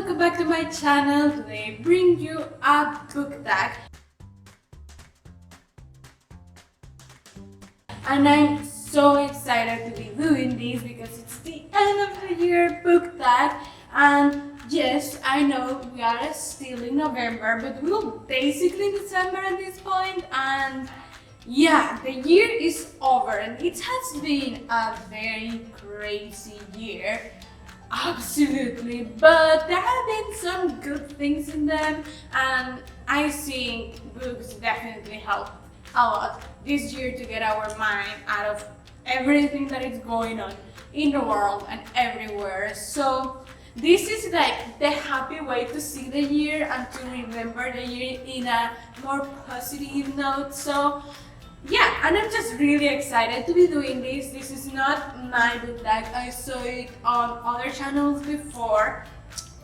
welcome back to my channel. Today I bring you a book tag. And I'm so excited to be doing this because it's the end of the year book tag. And yes, I know we are still in November, but we're basically in December at this point. And yeah, the year is over and it has been a very crazy year. Absolutely, but there have been some good things in them, and I think books definitely help a lot this year to get our mind out of everything that is going on in the world and everywhere. So this is like the happy way to see the year and to remember the year in a more positive note. So yeah, and I'm just really excited to be doing this. This is not my book tag. I saw it on other channels before.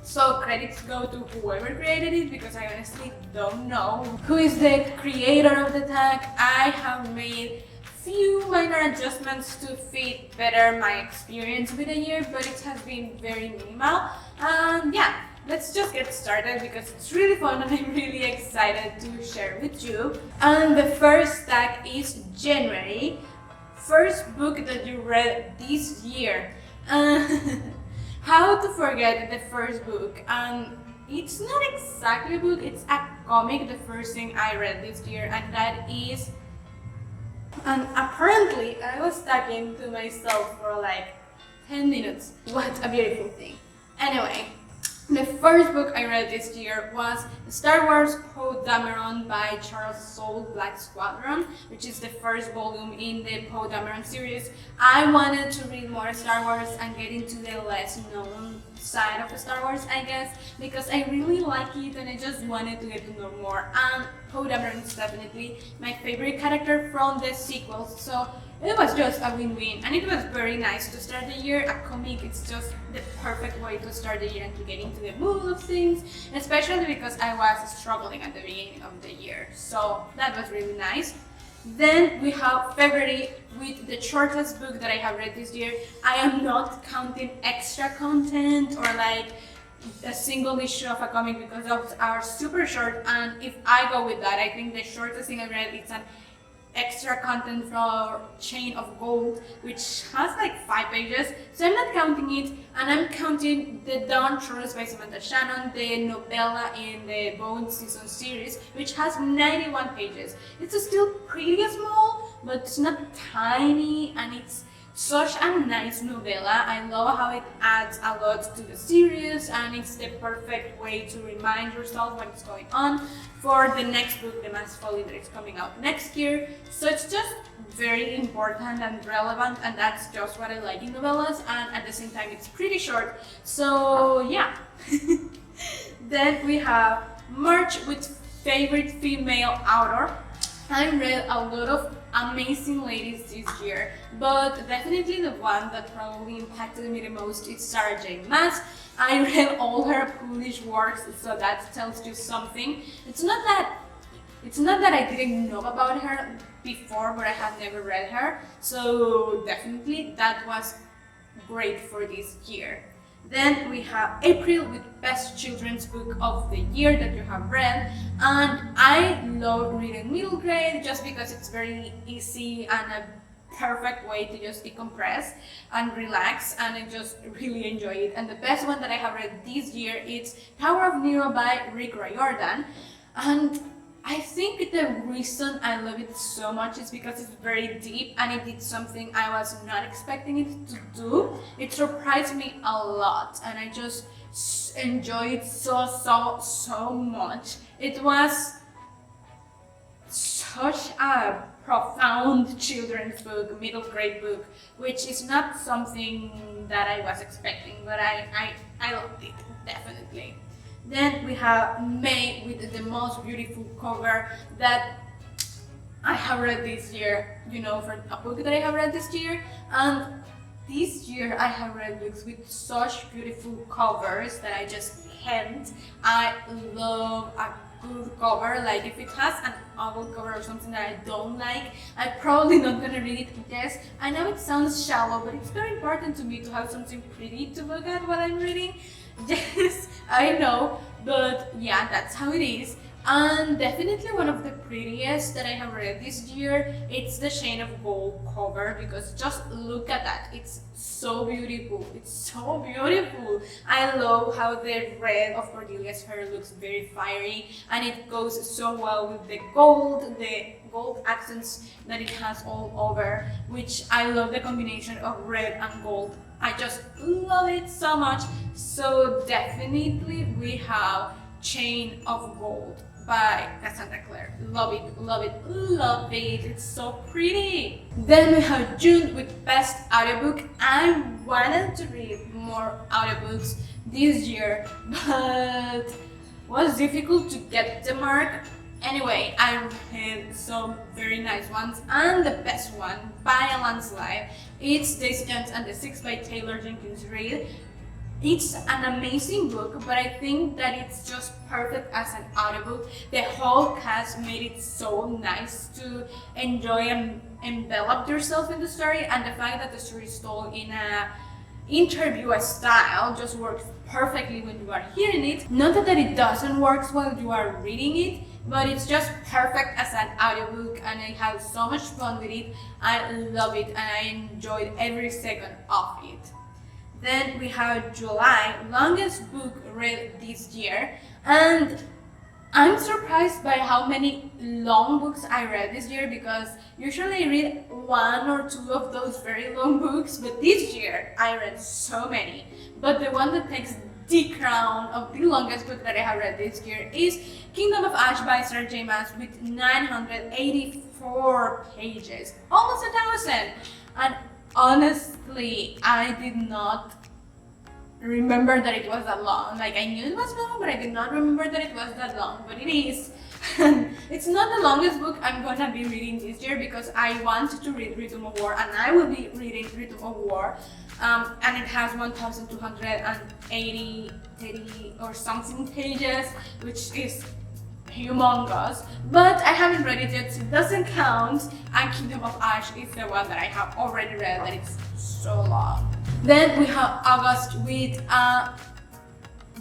So credits go to whoever created it because I honestly don't know who is the creator of the tag. I have made few minor adjustments to fit better my experience with the year, but it has been very minimal. And yeah, let's just get started because it's really fun and I'm really excited to share with you. And the first tag is January. First book that you read this year. How to forget the first book. And it's not exactly a book, it's a comic, the first thing I read this year, and that is... And apparently I was talking to myself for like 10 minutes. What a beautiful thing. Anyway, the first book I read this year was Star Wars Poe Dameron by Charles Soule Black Squadron, which is the first volume in the Poe Dameron series. I wanted to read more Star Wars and get into the less known side of Star Wars, I guess, because I really like it and I just wanted to get to know more. And Poe Dameron is definitely my favorite character from the sequels, so it was just a win-win, and it was very nice to start the year. A comic, it's just the perfect way to start the year and to get into the mood of things, especially because I was struggling at the beginning of the year, so that was really nice. Then we have February with the shortest book that I have read this year. I am not counting extra content or like a single issue of a comic because those are super short, and if I go with that, I think the shortest thing I read is an extra content from Chain of Gold, which has like 5 pages, so I'm not counting it, and I'm counting the Dawn Trust by Samantha Shannon, the novella in the Bone Season series, which has 91 pages. It's still pretty small, but it's not tiny, and it's such a nice novella. I love how it adds a lot to the series, and it's the perfect way to remind yourself what is going on for the next book, the Maas Folly, that is coming out next year. So it's just very important and relevant, and that's just what I like in novellas, and at the same time it's pretty short. So yeah. Then we have March with favorite female author. I read a lot of amazing ladies this year, but definitely the one that probably impacted me the most is Sarah J. Maas. I read all her published works, so that tells you something. It's not that I didn't know about her before, but I had never read her, so definitely that was great for this year. Then we have April with Best Children's Book of the Year that you have read, and I love reading middle grade just because it's very easy and a perfect way to just decompress and relax, and I just really enjoy it. And the best one that I have read this year is Tower of Nero by Rick Riordan, and I think the reason I love it so much is because it's very deep and it did something I was not expecting it to do. It surprised me a lot and I just enjoyed it so much. It was such a profound children's book, middle grade book, which is not something that I was expecting, but I loved it, definitely. Then we have May with the most beautiful cover that I have read this year, you know, for a book that I have read this year. And this year I have read books with such beautiful covers that I just can't. I love a good cover. Like if it has an ugly cover or something that I don't like, I'm probably not gonna read it. Yes, I know it sounds shallow, but it's very important to me to have something pretty to look at while I'm reading. Yes, I know, but yeah, that's how it is. And definitely one of the prettiest that I have read this year, it's the Chain of Gold cover, because just look at that. It's so beautiful. It's so beautiful. I love how the red of Cordelia's hair looks very fiery, and it goes so well with the gold accents that it has all over, which I love the combination of red and gold. I just love it so much. So definitely we have Chain of Gold by Cassandra Clare. Love it, love it, love it. It's so pretty. Then we have June with Best Audiobook. I wanted to read more audiobooks this year, but it was difficult to get the mark. Anyway, I read some very nice ones, and the best one by a landslide, it's Daisy Jones and the Six by Taylor Jenkins Reid. It's an amazing book, but I think that it's just perfect as an audiobook. The whole cast made it so nice to enjoy and envelop yourself in the story, and the fact that the story is told in a interview style just works perfectly when you are hearing it. Not that it doesn't work while you are reading it, but it's just perfect as an audiobook, and I had so much fun with it. I love it, and I enjoyed every second of it. Then we have July, longest book read this year, and I'm surprised by how many long books I read this year, because usually I read one or two of those very long books, but this year I read so many. But the one that takes the crown of the longest book that I have read this year is Kingdom of Ash by Sarah J. Maas with 984 pages, almost 1,000. And honestly, I did not remember that it was that long. Like, I knew it was long, but I did not remember that it was that long, but it is. It's not the longest book I'm gonna be reading this year, because I want to read Rhythm of War, and I will be reading Rhythm of War, and it has 1,280 or something pages, which is humongous, but I haven't read it yet, so it doesn't count. And Kingdom of Ash is the one that I have already read, that it's so long. Then we have August with a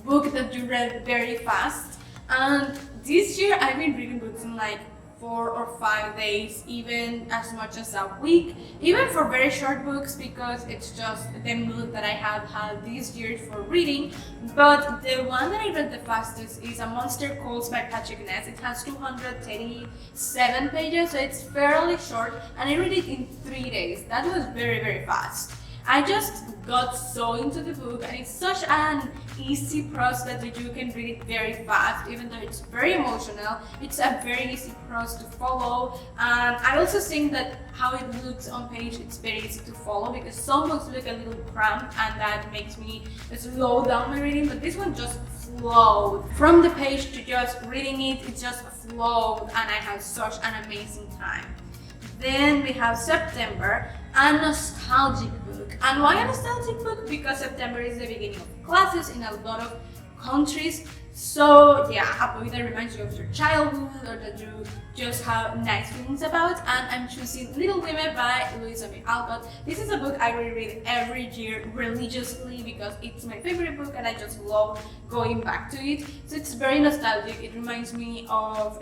book that you read very fast, and this year I've been reading books in like 4 or 5 days, even as much as a week, even for very short books, because it's just the mood that I have had this year for reading. But the one that I read the fastest is A Monster Calls by Patrick Ness. It has 237 pages, so it's fairly short, and I read it in 3 days. That was very, very fast. I just got so into the book, and it's such an easy prose that you can read it very fast, even though it's very emotional. It's a very easy prose to follow, and I also think that how it looks on page, it's very easy to follow, because some books look a little cramped, and that makes me slow down my reading, but this one just flowed. From the page to just reading it, it just flowed, and I had such an amazing time. Then we have September, a nostalgic book. And why a nostalgic book? Because September is the beginning of classes in a lot of countries. So yeah, a book that reminds you of your childhood, or that you just have nice feelings about. And I'm choosing Little Women by Louisa May Alcott. This is a book I reread every year religiously, because it's my favorite book and I just love going back to it. So it's very nostalgic. It reminds me of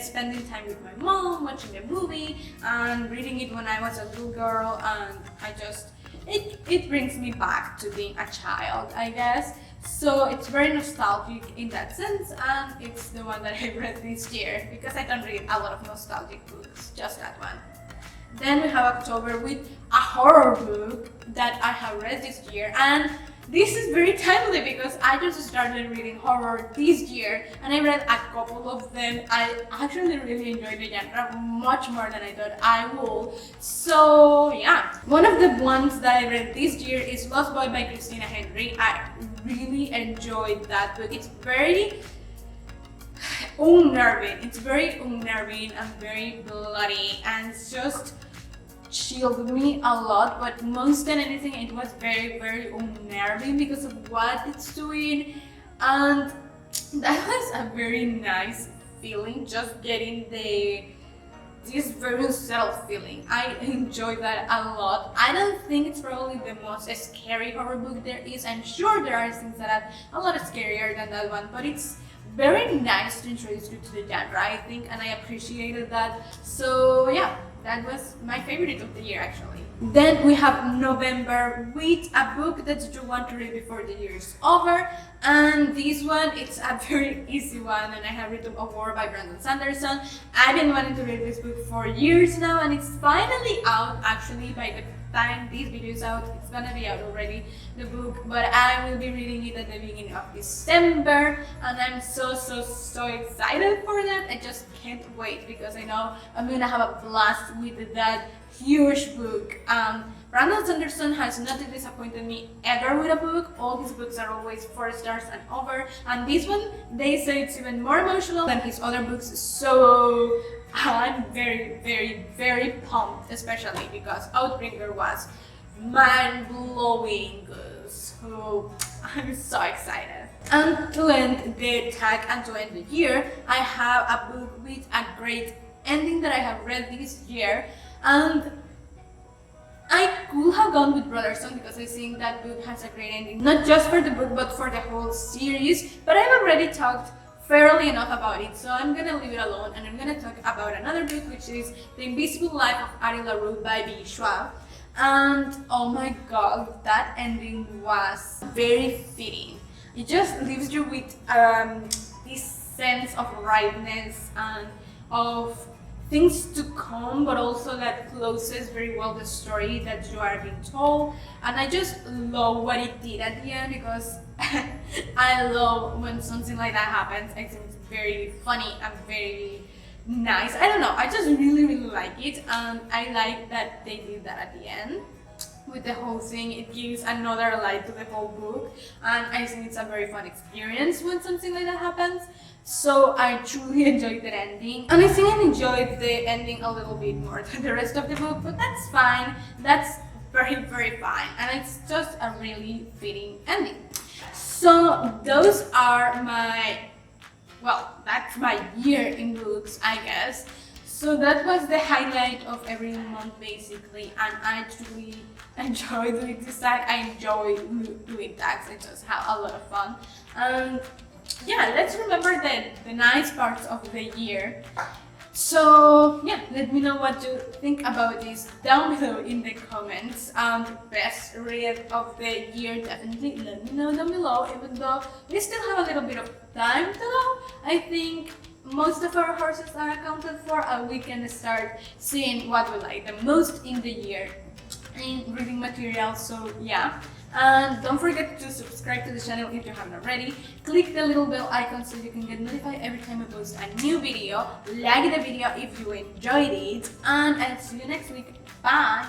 spending time with my mom, watching a movie, and reading it when I was a little girl, and it brings me back to being a child, I guess. So it's very nostalgic in that sense, and it's the one that I read this year, because I don't read a lot of nostalgic books, just that one. Then we have October with a horror book that I have read this year, and this is very timely because I just started reading horror this year, and I read a couple of them. I actually really enjoyed the genre much more than I thought I would. So yeah, one of the ones that I read this year is Lost Boy by Christina Henry. I really enjoyed that book. It's very unnerving. It's very unnerving and very bloody, and it's just chilled me a lot, but most than anything it was very, very unnerving because of what it's doing, and that was a very nice feeling, just getting the this very unsettled feeling. I enjoy that a lot. I don't think it's probably the most scary horror book there is. I'm sure there are things that are a lot scarier than that one, but it's very nice to introduce you to the genre, I think, and I appreciated that. So yeah, that was my favorite of the year actually. Then we have November with a book that you want to read before the year is over, and this one, it's a very easy one, and I have written A War by Brandon Sanderson. I've been wanting to read this book for years now, and it's finally out. Actually, by the time this video is out, it's gonna be out already, the book, but I will be reading it at the beginning of December, and I'm so excited for that. I just can't wait because I know I'm gonna have a blast with that huge book. Brandon Sanderson has not disappointed me ever with a book. All his books are always 4 stars and over, and this one, they say it's even more emotional than his other books, so I'm very pumped, especially because Outbringer was mind-blowing, so I'm so excited. And to end the tag and to end the year, I have a book with a great ending that I have read this year, and I could have gone with Brotherson because I think that book has a great ending, not just for the book but for the whole series, but I've already talked fairly enough about it, so I'm gonna leave it alone and I'm gonna talk about another book, which is The Invisible Life of Addie LaRue by B. Schwab. And oh my god, that ending was very fitting. It just leaves you with this sense of rightness and of things to come, but also that closes very well the story that you are being told. And I just love what it did at the end, because I love when something like that happens. I think it's very funny and very nice. I don't know, I just really like it, and I like that they did that at the end with the whole thing. It gives another light to the whole book, and I think it's a very fun experience when something like that happens. So I truly enjoyed that ending, and I think I enjoyed the ending a little bit more than the rest of the book, but that's fine. That's very fine, and it's just a really fitting ending. So those are my, well, that's my year in books, I guess. So that was the highlight of every month basically, and I truly enjoy doing this tag. I enjoy doing tags. I just have a lot of fun. And yeah, let's remember the nice parts of the year. So yeah, let me know what you think about this down below in the comments. Best read of the year, definitely let me know down below, even though we still have a little bit of time to go. I think most of our horses are accounted for, and we can start seeing what we like the most in the year in reading material. So yeah, and don't forget to subscribe to the channel if you haven't already. Click the little bell icon so you can get notified every time I post a new video. Like the video if you enjoyed it, and I'll see you next week. Bye!